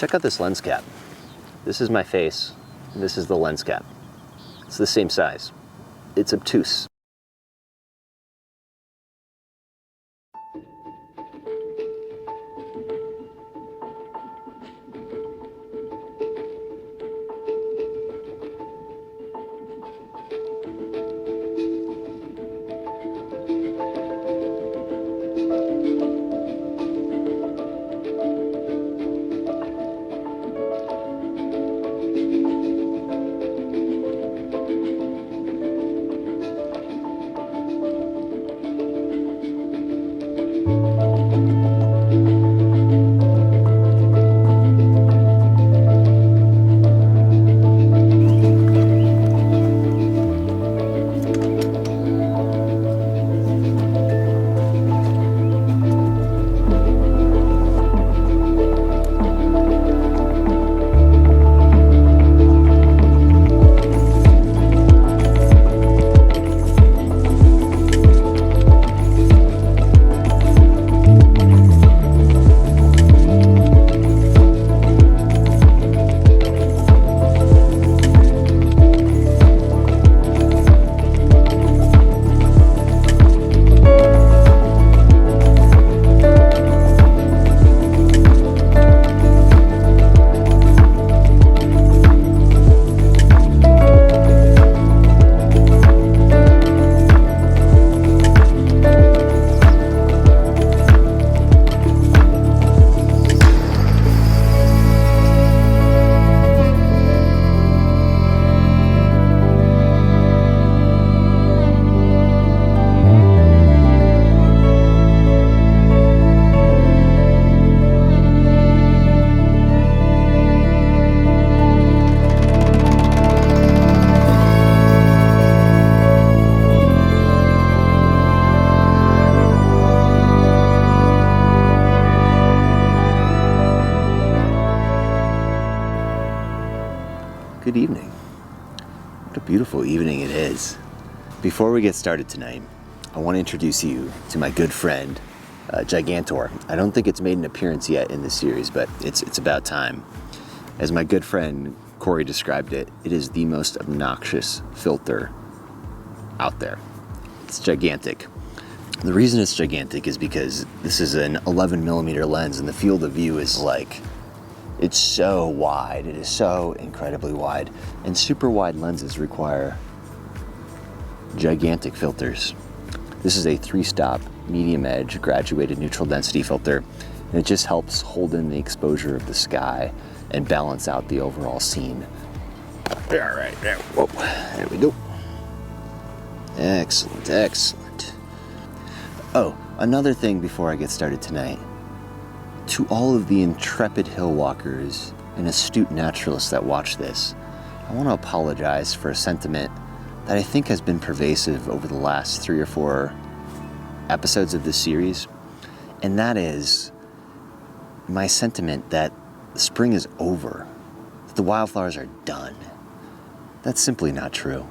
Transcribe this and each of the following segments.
Check out this lens cap. This is my face, and this is the lens cap. It's the same size. It's obtuse. Good evening. What a beautiful evening it is. Before we get started tonight, I want to introduce you to my good friend, Gigantor. I don't think it's made an appearance yet in this series, but it's about time. As my good friend Corey described it, it is the most obnoxious filter out there. It's gigantic. The reason it's gigantic is because this is an 11mm lens and the field of view is like, it's so wide. It is so incredibly wide. And super wide lenses require gigantic filters. This is a 3-stop medium edge graduated neutral density filter, and it just helps hold in the exposure of the sky and balance out the overall scene. All right, there, whoa, there we go. Excellent, excellent. Oh, another thing before I get started tonight. To all of the intrepid hill walkers and astute naturalists that watch this, I want to apologize for a sentiment that I think has been pervasive over the last 3 or 4 episodes of this series, and that is my sentiment that spring is over, that the wildflowers are done. That's simply not true.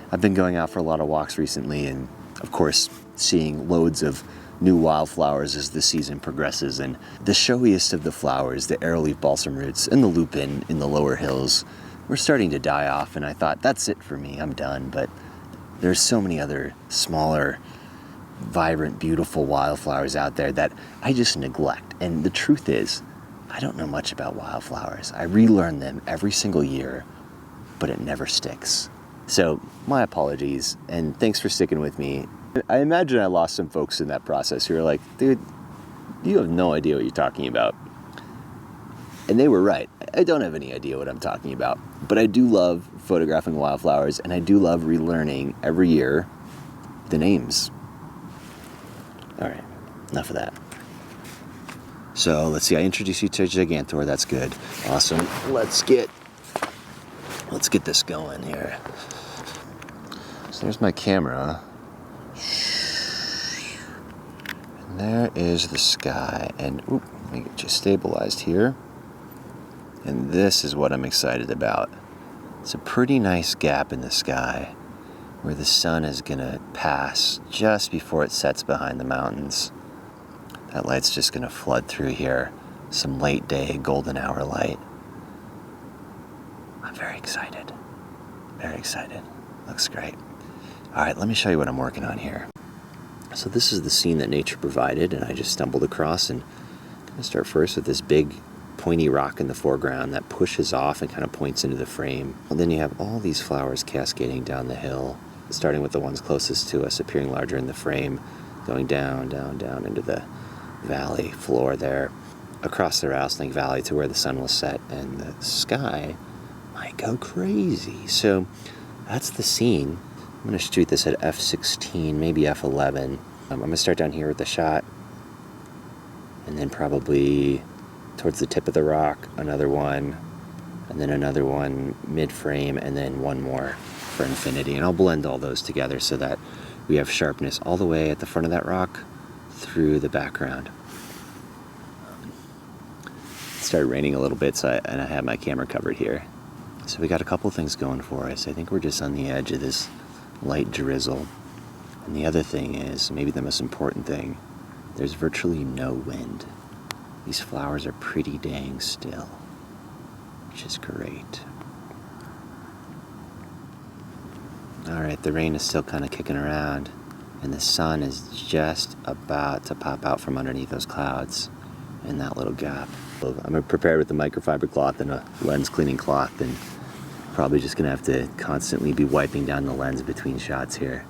I've been going out for a lot of walks recently and, of course, seeing loads of new wildflowers as the season progresses, and the showiest of the flowers, the arrowleaf balsam roots and the lupin in the lower hills, were starting to die off, and I thought, that's it for me, I'm done. But there's so many other smaller, vibrant, beautiful wildflowers out there that I just neglect. And the truth is, I don't know much about wildflowers. I relearn them every single year, but it never sticks. So my apologies, and thanks for sticking with me. I imagine I lost some folks in that process who are like, dude, you have no idea what you're talking about. And they were right. I don't have any idea what I'm talking about. But I do love photographing wildflowers, and I do love relearning every year the names. All right, enough of that. So let's see, I introduced you to Gigantor, that's good. Awesome. Let's get this going here. So there's my camera. And there is the sky. And let me get you stabilized here. And this is what I'm excited about. It's a pretty nice gap in the sky where the sun is gonna pass just before it sets behind the mountains. That light's just gonna flood through here. some late day golden hour light. I'm very excited. Very excited. Looks great. All right, let me show you what I'm working on here. So this is the scene that nature provided, and I just stumbled across, and I'm going to start first with this big pointy rock in the foreground that pushes off and kind of points into the frame. And then you have all these flowers cascading down the hill, starting with the ones closest to us, appearing larger in the frame, going down, down, down into the valley floor there, across the Rousling Valley to where the sun will set, and the sky might go crazy. So that's the scene. I'm going to shoot this at f16, maybe f11. I'm going to start down here with the shot, and then probably towards the tip of the rock, another one, and then another one mid-frame, and then one more for infinity. And I'll blend all those together so that we have sharpness all the way at the front of that rock through the background. It started raining a little bit, and I have my camera covered here. So we got a couple things going for us. I think we're just on the edge of this light drizzle. And the other thing is, maybe the most important thing, there's virtually no wind. These flowers are pretty dang still, which is great. All right, the rain is still kind of kicking around, and the sun is just about to pop out from underneath those clouds in that little gap. I'm prepared with the microfiber cloth and a lens cleaning cloth, and probably just gonna have to constantly be wiping down the lens between shots here.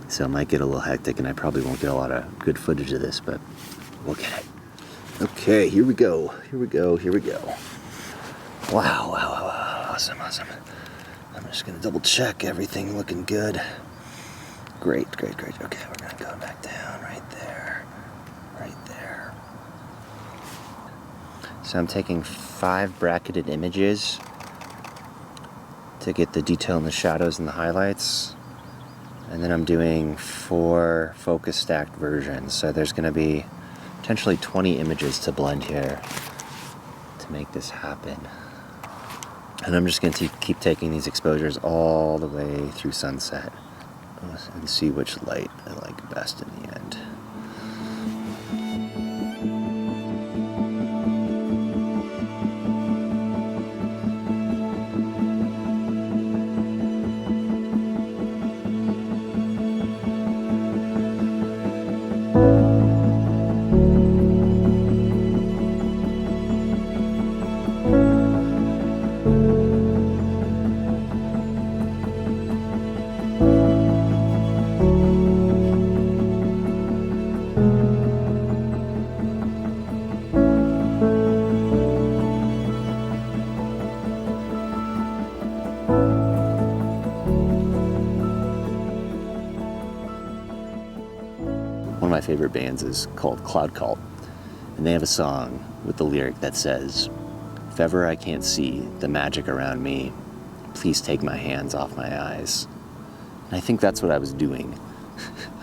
So it might get a little hectic, and I probably won't get a lot of good footage of this, but we'll get it. Okay, here we go. Here we go. Here we go. Wow, wow, wow, wow. Awesome, awesome. I'm just gonna double check everything looking good. Great, great, great. Okay, we're gonna go back down right there. Right there. So I'm taking 5 bracketed images to get the detail in the shadows and the highlights. And then I'm doing 4 focus stacked versions. So there's gonna be potentially 20 images to blend here to make this happen. And I'm just going to keep taking these exposures all the way through sunset and see which light I like best in the end. One of my favorite bands is called Cloud Cult, and they have a song with the lyric that says, "If ever I can't see the magic around me, please take my hands off my eyes." And I think that's what I was doing.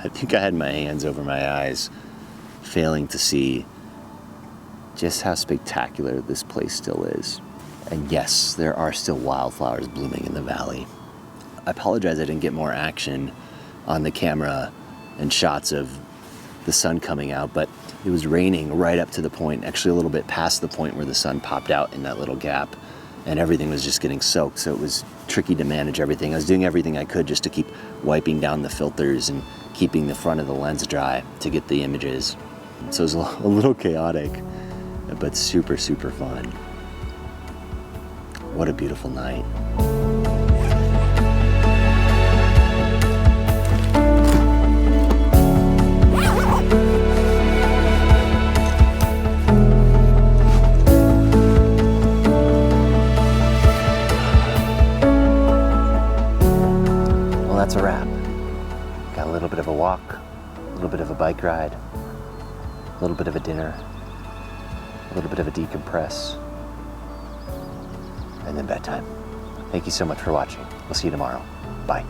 I think I had my hands over my eyes, failing to see just how spectacular this place still is. And yes, there are still wildflowers blooming in the valley. I apologize I didn't get more action on the camera and shots of the sun coming out, but it was raining right up to the point, actually a little bit past the point where the sun popped out in that little gap, and everything was just getting soaked, so it was tricky to manage everything. I was doing everything I could just to keep wiping down the filters and keeping the front of the lens dry to get the images. So it was a little chaotic, but super, super fun. What a beautiful night. That's a wrap. Got a little bit of a walk, a little bit of a bike ride, a little bit of a dinner, a little bit of a decompress, and then bedtime. Thank you so much for watching. We'll see you tomorrow. Bye.